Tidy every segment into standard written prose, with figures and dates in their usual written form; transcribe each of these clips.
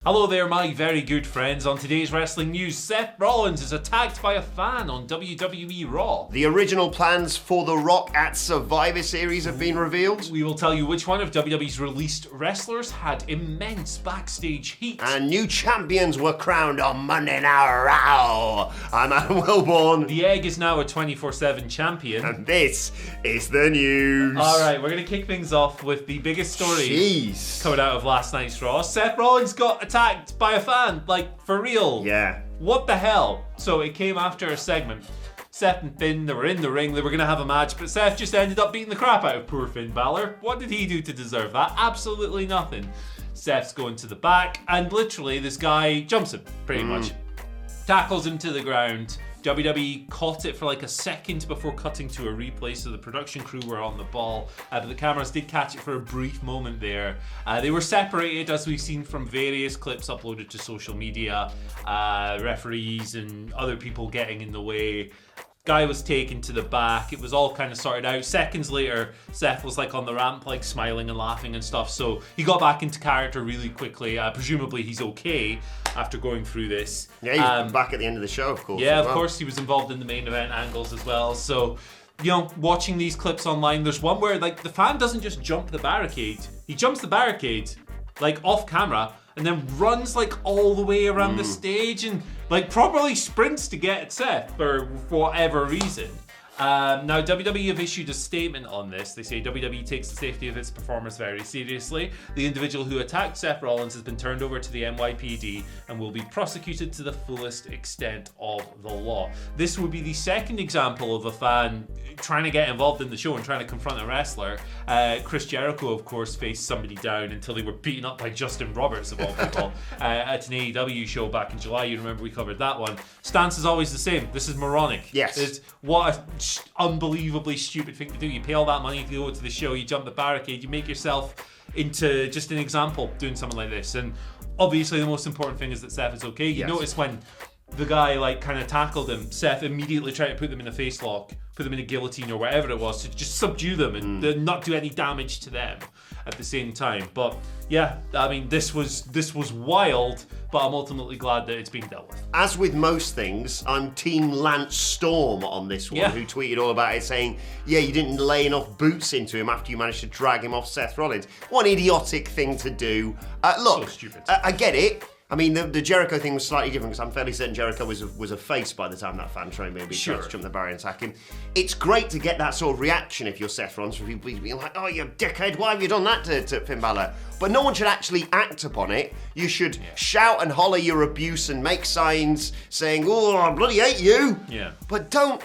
Hello there, my very good friends. On today's wrestling news, Seth Rollins is attacked by a fan on WWE Raw. The original plans for The Rock at Survivor Series have been revealed. We will tell you which one of WWE's released wrestlers had immense backstage heat. And new champions were crowned on Monday Night Raw. I'm Adam Wilborn. The Egg is now a 24/7 champion. And this is the news. Alright, we're going to kick things off with the biggest story coming out of last night's Raw. Seth Rollins got attacked by a fan, like for real. Yeah. What the hell? So it came after a segment. Seth and Finn, they were in the ring, they were going to have a match, but Seth just ended up beating the crap out of poor Finn Balor. What did he do to deserve that? Absolutely nothing. Seth's going to the back, and literally this guy jumps him, pretty much. Tackles him to the ground. WWE caught it for like a second before cutting to a replay, so the production crew were on the ball, but the cameras did catch it for a brief moment there. They were separated, as we've seen from various clips uploaded to social media, referees and other people getting in the way. Guy was taken to the back. It was all kind of sorted out. Seconds later, Seth was like on the ramp, like smiling and laughing and stuff. So he got back into character really quickly. Presumably he's okay after going through this. Yeah, he's back at the end of the show, of course. Yeah, of course. He was involved in the main event angles as well. So, you know, watching these clips online, there's one where like the fan doesn't just jump the barricade. He jumps the barricade, like off camera, and then runs like all the way around the stage and like properly sprints to get at Seth for whatever reason. Now, WWE have issued a statement on this. They say WWE takes the safety of its performers very seriously. The individual who attacked Seth Rollins has been turned over to the NYPD and will be prosecuted to the fullest extent of the law. This would be the second example of a fan trying to get involved in the show and trying to confront a wrestler. Chris Jericho, of course, faced somebody down until they were beaten up by Justin Roberts, of all people, at an AEW show back in July. You remember we covered that one. Stance is always the same. This is moronic. Yes. It's what a unbelievably stupid thing to do. You pay all that money to go to the show, you jump the barricade, you make yourself into just an example doing something like this. And obviously the most important thing is that Seth is okay. You notice when the guy like kind of tackled him, Seth immediately tried to put them in a face lock, put them in a guillotine or whatever it was to just subdue them and not do any damage to them at the same time. But yeah, I mean, this was wild, but I'm ultimately glad that it's being dealt with. As with most things, I'm Team Lance Storm on this one, who tweeted all about it saying, yeah, you didn't lay enough boots into him after you managed to drag him off Seth Rollins. What an idiotic thing to do. Look, so stupid. I get it. I mean, the Jericho thing was slightly different because I'm fairly certain Jericho was a face by the time that fan trained maybe tried to jump the barrier and attack him. It's great to get that sort of reaction if you're Seth Rollins, from people being like, oh, you dickhead, why have you done that to Finn Balor? But no one should actually act upon it. You should shout and holler your abuse and make signs saying, oh, I bloody hate you. Yeah. But don't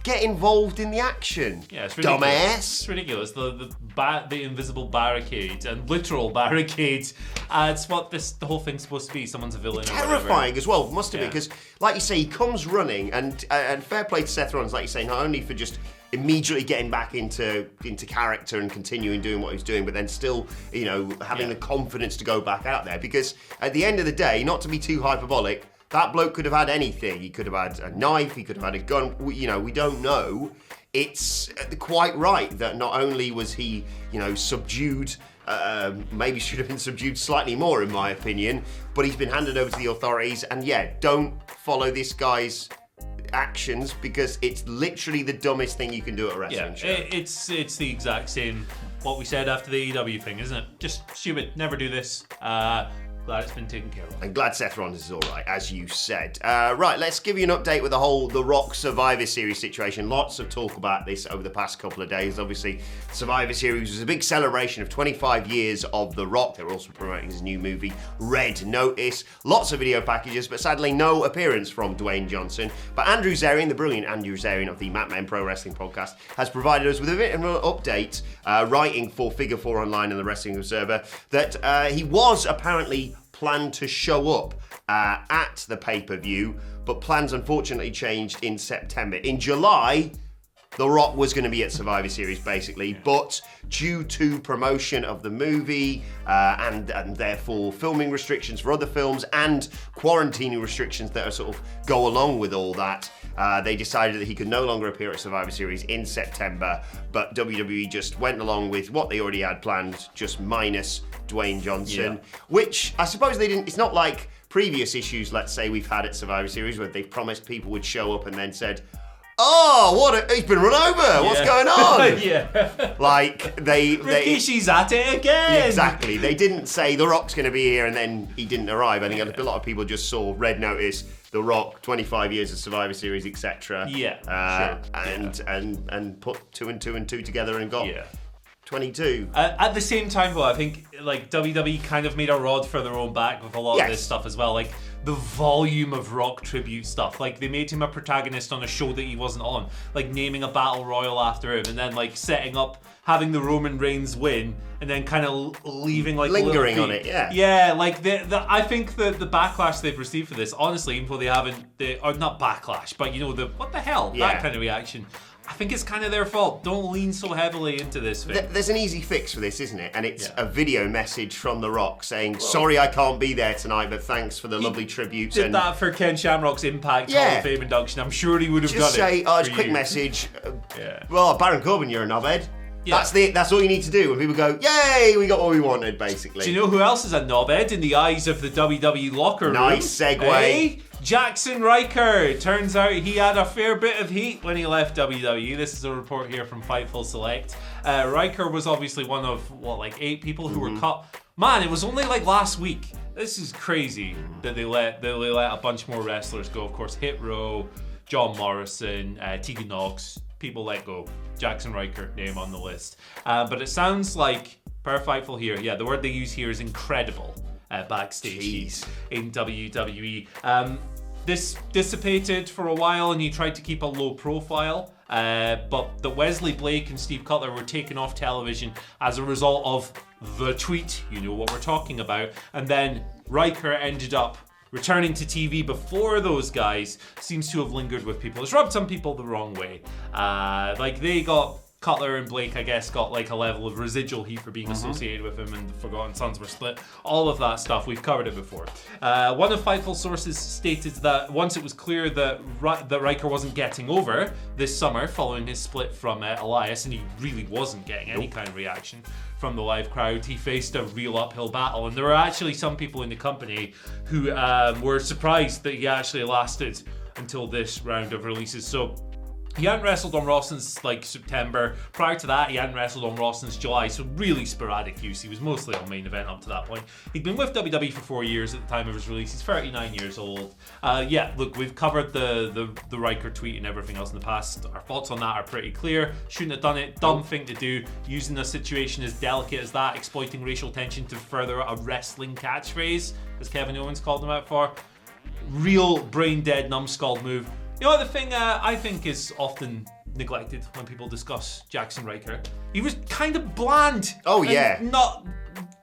get involved in the action. Yeah, it's ridiculous. Dumbass. It's ridiculous. The invisible barricade and literal barricade. It's what the whole thing's supposed to be. Someone's a villain. Terrifying as well, must have been, because, like you say, he comes running, and fair play to Seth Rollins, like you say, not only for just immediately getting back into character and continuing doing what he's doing, but then still, you know, having the confidence to go back out there. Because at the end of the day, not to be too hyperbolic, that bloke could have had anything. He could have had a knife, he could have had a gun, we don't know. It's quite right that not only was he, subdued, maybe should have been subdued slightly more in my opinion, but he's been handed over to the authorities, and don't follow this guy's actions because it's literally the dumbest thing you can do at a wrestling show. It's the exact same what we said after the AEW thing, isn't it? Just stupid, never do this. Glad it's been taken care of. And glad Seth Rollins is all right, as you said. Right, let's give you an update with the whole The Rock Survivor Series situation. Lots of talk about this over the past couple of days. Obviously, Survivor Series was a big celebration of 25 years of The Rock. They were also promoting his new movie, Red Notice. Lots of video packages, but sadly no appearance from Dwayne Johnson. But Andrew Zarian, the brilliant Andrew Zarian of the Mat Men Pro Wrestling Podcast, has provided us with a bit of an update, writing for Figure 4 Online and the Wrestling Observer, that he was apparently planned to show up at the pay-per-view, but plans unfortunately changed in September. In July, The Rock was going to be at Survivor Series, basically, but due to promotion of the movie and therefore filming restrictions for other films and quarantining restrictions that are sort of go along with all that, They decided that he could no longer appear at Survivor Series in September, but WWE just went along with what they already had planned, just minus Dwayne Johnson, which I suppose they didn't. It's not like previous issues, let's say, we've had at Survivor Series where they've promised people would show up and then said, "Oh, he's been run over. What's going on?" Like Rikishi's at it again. Exactly. They didn't say The Rock's going to be here and then he didn't arrive. I think a lot of people just saw red notice, The Rock, 25 years of Survivor Series, etc. And put two and two together and got 22. At the same time, though, I think like WWE kind of made a rod for their own back with a lot of this stuff as well. Like the volume of Rock tribute stuff. Like they made him a protagonist on a show that he wasn't on. Like naming a battle royal after him, and then like setting up having the Roman Reigns win, and then kind of leaving like lingering on it. Yeah. Like I think the backlash they've received for this, honestly, even though they haven't, or not backlash, but you know the what the hell that kind of reaction. I think it's kind of their fault. Don't lean so heavily into this thing. There's an easy fix for this, isn't it? And it's a video message from The Rock saying, "Sorry I can't be there tonight, but thanks for the lovely tributes." Did that for Ken Shamrock's Impact Hall of Fame induction. I'm sure he would have done it. Just say, it's a quick message. Well, Baron Corbin, you're a knobhead. Yeah. That's all you need to do. When people go, "Yay, we got what we wanted," basically. Do you know who else is a knobhead in the eyes of the WWE locker room? Nice segue. Hey? Jackson Riker. Turns out he had a fair bit of heat when he left WWE. This is a report here from Fightful Select. Riker was obviously one of, 8 people who were cut. Man, it was only like last week. This is crazy that they let a bunch more wrestlers go. Of course, Hit Row, John Morrison, Tegan Knox. People let go. Jackson Riker, name on the list. But it sounds like, per Fightful here, the word they use here is incredible. Backstage in WWE. This dissipated for a while and he tried to keep a low profile, but the Wesley Blake and Steve Cutler were taken off television as a result of the tweet, you know what we're talking about, and then Riker ended up returning to TV before those guys. Seems to have lingered with people. It's rubbed some people the wrong way. They got Cutler and Blake, I guess, got like a level of residual heat for being associated with him, and the Forgotten Sons were split. All of that stuff, we've covered it before. One of Fightful sources stated that once it was clear that Riker wasn't getting over this summer following his split from Elias, and he really wasn't getting any kind of reaction from the live crowd, he faced a real uphill battle. And there were actually some people in the company who were surprised that he actually lasted until this round of releases. So he hadn't wrestled on Raw since September. Prior to that, he hadn't wrestled on Raw since July, so really sporadic use. He was mostly on main event up to that point. He'd been with WWE for 4 years at the time of his release. He's 39 years old. Look, we've covered the Riker tweet and everything else in the past. Our thoughts on that are pretty clear. Shouldn't have done it. Dumb thing to do. Using a situation as delicate as that, exploiting racial tension to further a wrestling catchphrase, as Kevin Owens called him out for. Real brain dead, numbskull move. You know, the thing I think is often neglected when people discuss Jackson Riker, he was kind of bland. Oh, yeah. Not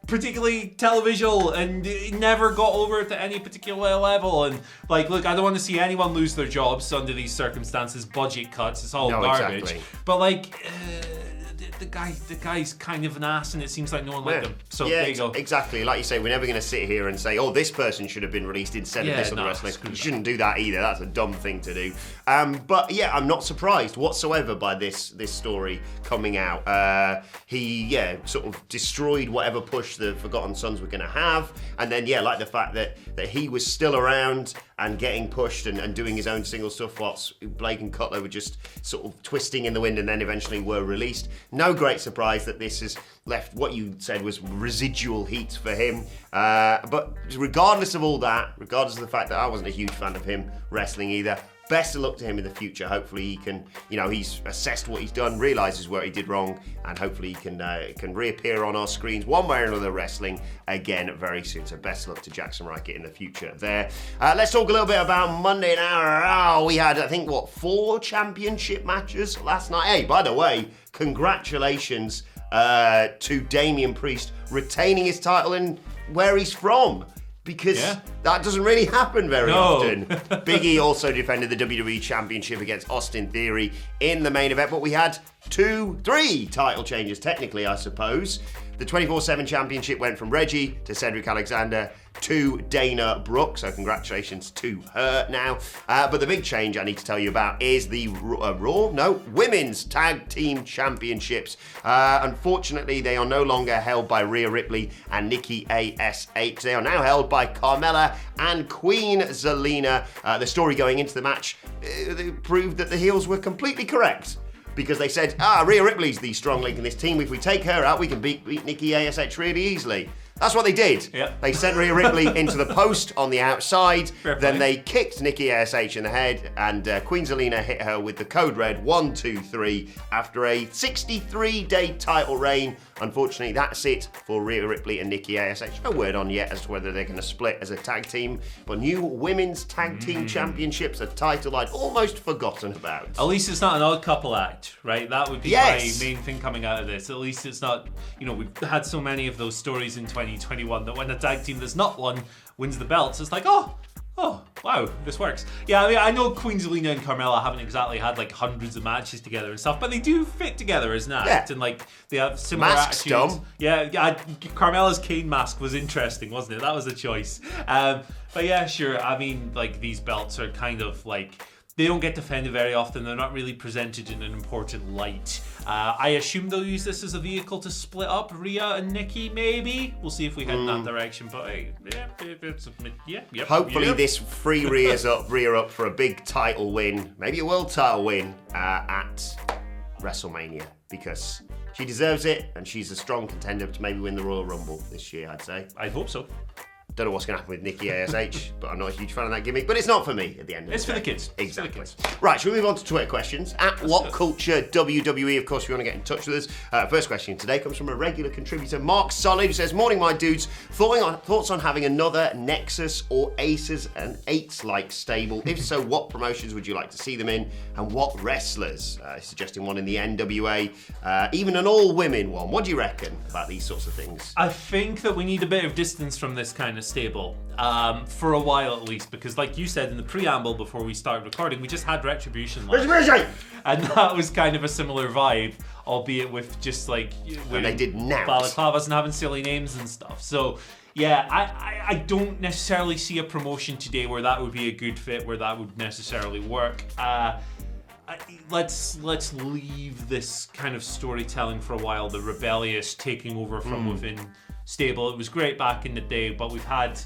particularly televisual, and he never got over to any particular level. And, look, I don't want to see anyone lose their jobs under these circumstances. Budget cuts, it's all garbage. Exactly. But, the guy's kind of an ass, and it seems like no one liked him. So there you go. Exactly. Like you say, we're never going to sit here and say, "Oh, this person should have been released instead of this other wrestler." You shouldn't do that either. That's a dumb thing to do. But yeah, I'm not surprised whatsoever by this story coming out. He sort of destroyed whatever push the Forgotten Sons were going to have, and then like the fact that he was still around and getting pushed and doing his own single stuff whilst Blake and Cutler were just sort of twisting in the wind and then eventually were released. No great surprise that this has left what you said was residual heat for him. But regardless of all that, regardless of the fact that I wasn't a huge fan of him wrestling either, best of luck to him in the future. Hopefully he can, he's assessed what he's done, realises where he did wrong, and hopefully he can reappear on our screens one way or another wrestling again very soon. So best of luck to Jackson Riker in the future there. Let's talk a little bit about Monday Night Raw. We had, I think, 4 championship matches last night. Hey, by the way, congratulations to Damian Priest retaining his title in where he's from. Because that doesn't really happen very often. Big E also defended the WWE Championship against Austin Theory in the main event, but we had 3 title changes, technically, I suppose. The 24/7 championship went from Reggie to Cedric Alexander to Dana Brooke, so congratulations to her now. But the big change I need to tell you about is the Women's Tag Team Championships. Unfortunately, they are no longer held by Rhea Ripley and Nikki ASH. They are now held by Carmella and Queen Zelina. The story going into the match proved that the heels were completely correct, because they said, Rhea Ripley's the strong link in this team. If we take her out, we can beat Nikki ASH really easily. That's what they did. Yep. They sent Rhea Ripley into the post on the outside. Then they kicked Nikki ASH in the head, and Queen Zelina hit her with the code red 1, 2, 3 after a 63-day title reign. Unfortunately, that's it for Rhea Ripley and Nikki ASH. No word on yet as to whether they're going to split as a tag team, but new Women's Tag Team Championships, a title I'd almost forgotten about. At least it's not an odd couple act, right? That would be my main thing coming out of this. At least it's not, we've had so many of those stories in 2021 that when a tag team that's not one wins the belts, it's like, oh, wow, this works. Yeah, I mean, I know Queen Zelina and Carmella haven't exactly had like hundreds of matches together and stuff, but they do fit together as an act, and like they have similar Masks attitudes. Dumb. Yeah, Carmella's cane mask was interesting, wasn't it? That was a choice. But yeah, sure. I mean, like these belts are kind of like, they don't get defended very often. They're not really presented in an important light. I assume they'll use this as a vehicle to split up Rhea and Nikki, maybe. We'll see if we head in that direction. But hopefully this free Rhea up for a big title win, maybe a world title win at WrestleMania, because she deserves it, and she's a strong contender to maybe win the Royal Rumble this year, I'd say. I hope so. Don't know what's going to happen with Nikki ASH, but I'm not a huge fan of that gimmick. But it's not for me at the end of the day. It's for the kids. Exactly. It's for the kids. Right, shall we move on to Twitter questions? At WhatCulture WWE, of course, if you want to get in touch with us. First question today comes from a regular contributor, Mark Solid, who says, "Morning, my dudes. Thoughts on having another Nexus or Aces and Eights-like stable? If so, what promotions would you like to see them in? And what wrestlers?" Suggesting one in the NWA, even an all-women one. What do you reckon about these sorts of things? I think that we need a bit of distance from this kind of stable, for a while at least, because like you said in the preamble before we started recording, we just had Retribution last, and that was kind of a similar vibe, albeit with just like and they did balaclavas and having silly names and stuff. So yeah, I don't necessarily see a promotion today where that would be a good fit, where that would necessarily work. Let's leave this kind of storytelling for a while, the rebellious taking over from within stable. It was great back in the day, but we've had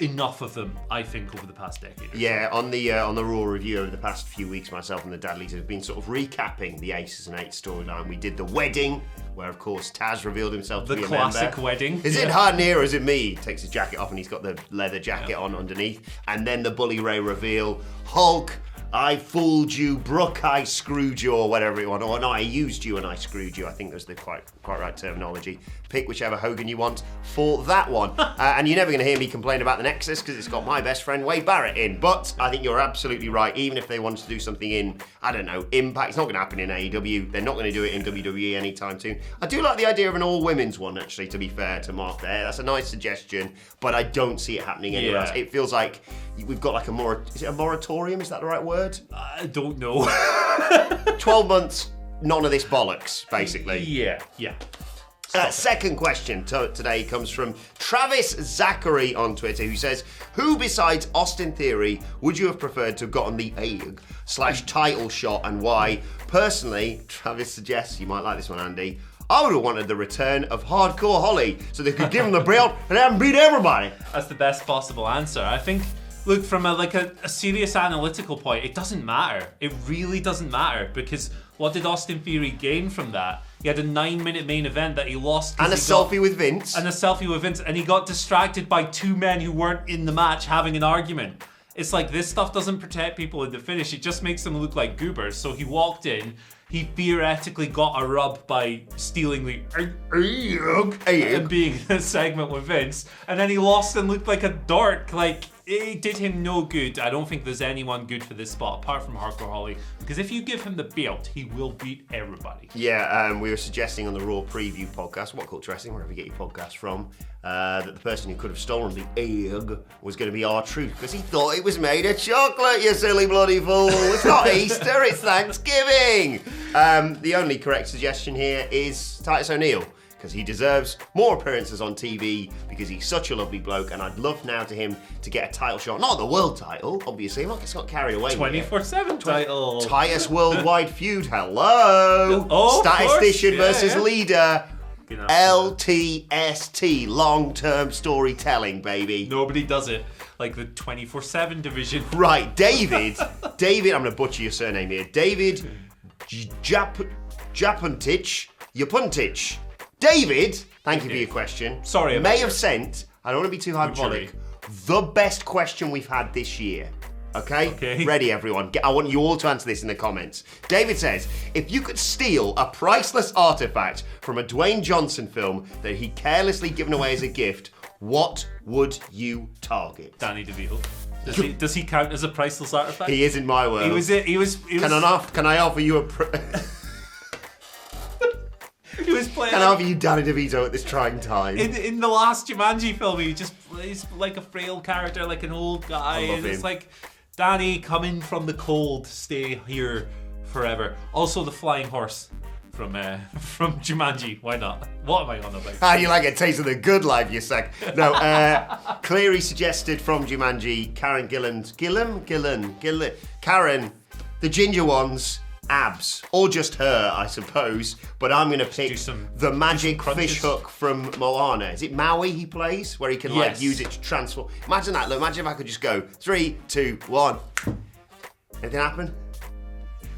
enough of them, I think, over the past decade. Yeah, on the Raw review over the past few weeks, myself and the Dadleys have been sort of recapping the Aces and Eights storyline. We did the wedding, where of course Taz revealed himself to be a member. The classic wedding. Is it hard near, or is it me? He takes his jacket off and he's got the leather jacket on underneath. And then the Bully Ray reveal. Hulk, I fooled you, Brooke, I screwed you, or whatever it was. Or no, I used you and I screwed you. I think that's the quite right terminology. Pick whichever Hogan you want for that one. And you're never going to hear me complain about the Nexus because it's got my best friend Wade Barrett in. But I think you're absolutely right. Even if they wanted to do something in, I don't know, Impact, it's not going to happen in AEW. They're not going to do it in WWE anytime soon. I do like the idea of an all-women's one, actually, to be fair to Mark there. That's a nice suggestion, but I don't see it happening anywhere else. It feels like we've got like is it a moratorium? Is that the right word? I don't know. 12 months, none of this bollocks, basically. Yeah. Second question today comes from Travis Zachary on Twitter, who says, "Who besides Austin Theory would you have preferred to have gotten the /title shot, and why?" Personally, Travis suggests, you might like this one, Andy, I would have wanted the return of Hardcore Holly so they could give him the belt and have him beat everybody. That's the best possible answer. I think, look, from a serious analytical point, it doesn't matter. It really doesn't matter, because what did Austin Theory gain from that? He had a 9-minute main event that he lost. And a selfie with Vince. And he got distracted by two men who weren't in the match having an argument. It's like, this stuff doesn't protect people in the finish. It just makes them look like goobers. So he walked in, he theoretically got a rub by stealing the and being in a segment with Vince. And then he lost and looked like a dork. Like, it did him no good. I don't think there's anyone good for this spot apart from Hardcore Holly, because if you give him the belt, he will beat everybody. Yeah, we were suggesting on the Raw preview podcast, WhatCulture Wrestling, wherever you get your podcasts from, that the person who could have stolen the egg was going to be R-Truth, because he thought it was made of chocolate, you silly bloody fool. It's not Easter, it's Thanksgiving. The only correct suggestion here is Titus O'Neil, because he deserves more appearances on TV because he's such a lovely bloke, and I'd love now to him to get a title shot. Not the world title, obviously. I'm not getting carried away with it. 24/7 title. Titus Worldwide Feud. Hello. Oh, Statistician versus leader. You know, LTST, long-term storytelling, baby. Nobody does it like the 24/7 division. Right, David, I'm going to butcher your surname here. David Japuntich. David, thank you for your question. Sorry, may have sent, I don't want to be too hyperbolic, the best question we've had this year. Okay? Ready, everyone. I want you all to answer this in the comments. David says, if you could steal a priceless artifact from a Dwayne Johnson film that he'd carelessly given away as a gift, what would you target? Danny DeVito. Does he count as a priceless artifact? He is in my world. He was. Can I offer you a... He was playing. Can I offer you Danny DeVito at this trying time? In the last Jumanji film, he just plays like a frail character, like an old guy, and it's like, Danny, come in from the cold, stay here forever. Also, the flying horse from Jumanji. Why not? What am I on about? How do you like a taste of the good life, you sack? No, Cleary suggested from Jumanji, Karen Karen, the ginger ones, abs, or just her, I suppose. But I'm going to pick the magic fish hook from Moana. Is it Maui he plays, where he can like use it to transform? Imagine that. Look, imagine if I could just go 3, 2, 1. Anything happen?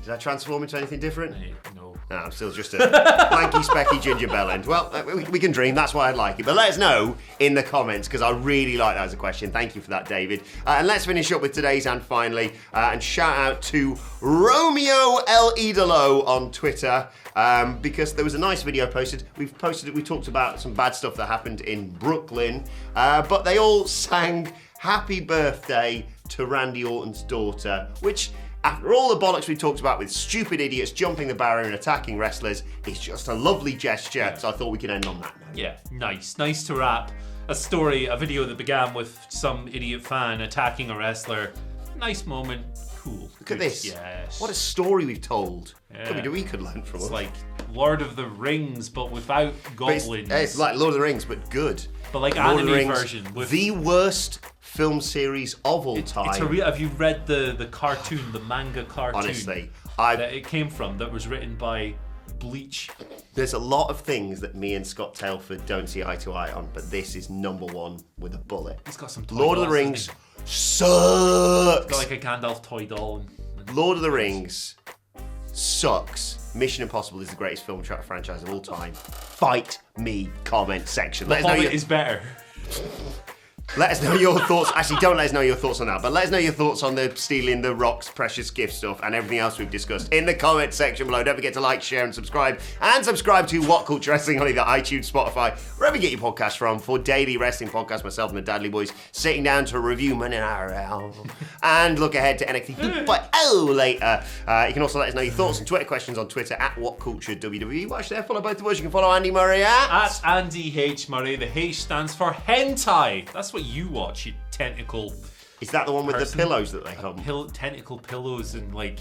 Did I transform into anything different? No. No, I'm still just a lanky, specky ginger bellend. Well, we can dream. That's why I'd like it. But let us know in the comments, because I really like that as a question. Thank you for that, David. And let's finish up with today's and finally. And shout out to Romeo El Idolo on Twitter, because there was a nice video posted. We talked about some bad stuff that happened in Brooklyn, but they all sang happy birthday to Randy Orton's daughter, which... after all the bollocks we talked about with stupid idiots jumping the barrier and attacking wrestlers, it's just a lovely gesture, so I thought we could end on that note. Yeah, nice. Nice to wrap a video that began with some idiot fan attacking a wrestler. Nice moment. Cool. Look at this. Yes. What a story we've told. Yeah. WWE could learn from us. It's like Lord of the Rings, but without goblins. It's like Lord of the Rings, but good. But like Lord anime of the Rings, version. With the worst film series of all time. Have you read the cartoon, the manga cartoon? Honestly, that it came from, that was written by Bleach. There's a lot of things that me and Scott Tailford don't see eye to eye on, but this is number one with a bullet. He's got some toy Lord of the dolls, Rings sucks. He's got like a Gandalf toy doll. Lord of the Rings sucks. Mission Impossible is the greatest film franchise of all time. Fight me, comment section. The Hobbit is better. Let us know your thoughts. Actually, don't let us know your thoughts on that, but let us know your thoughts on the stealing the Rock's precious gift stuff and everything else we've discussed in the comment section below. Don't forget to like, share, and subscribe. And subscribe to What Culture Wrestling on either iTunes, Spotify, wherever you get your podcasts from, for daily wrestling podcasts. Myself and the Dudley Boys sitting down to review Monday Night Raw and look ahead to NXT 2.0 later. You can also let us know your thoughts and Twitter questions on Twitter at WhatCultureWWE. Watch there, follow both of us. You can follow Andy Murray at Andy H. Murray. The H stands for hentai. That's what you watch, you tentacle. Is that the one with the pillows that they come? Tentacle pillows and like.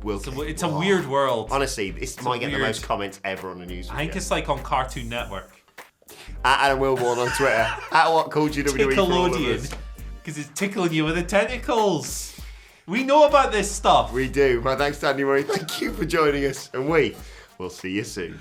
It's a Wow. weird world. Honestly, this might get the most comments ever on a news video. I think it's like on Cartoon Network. At Adam Wilborn on Twitter. At WhatCultureWWE. Tickelodeon. Because it's tickling you with the tentacles. We know about this stuff. We do. My thanks to Andy Murray. Thank you for joining us. And we will see you soon.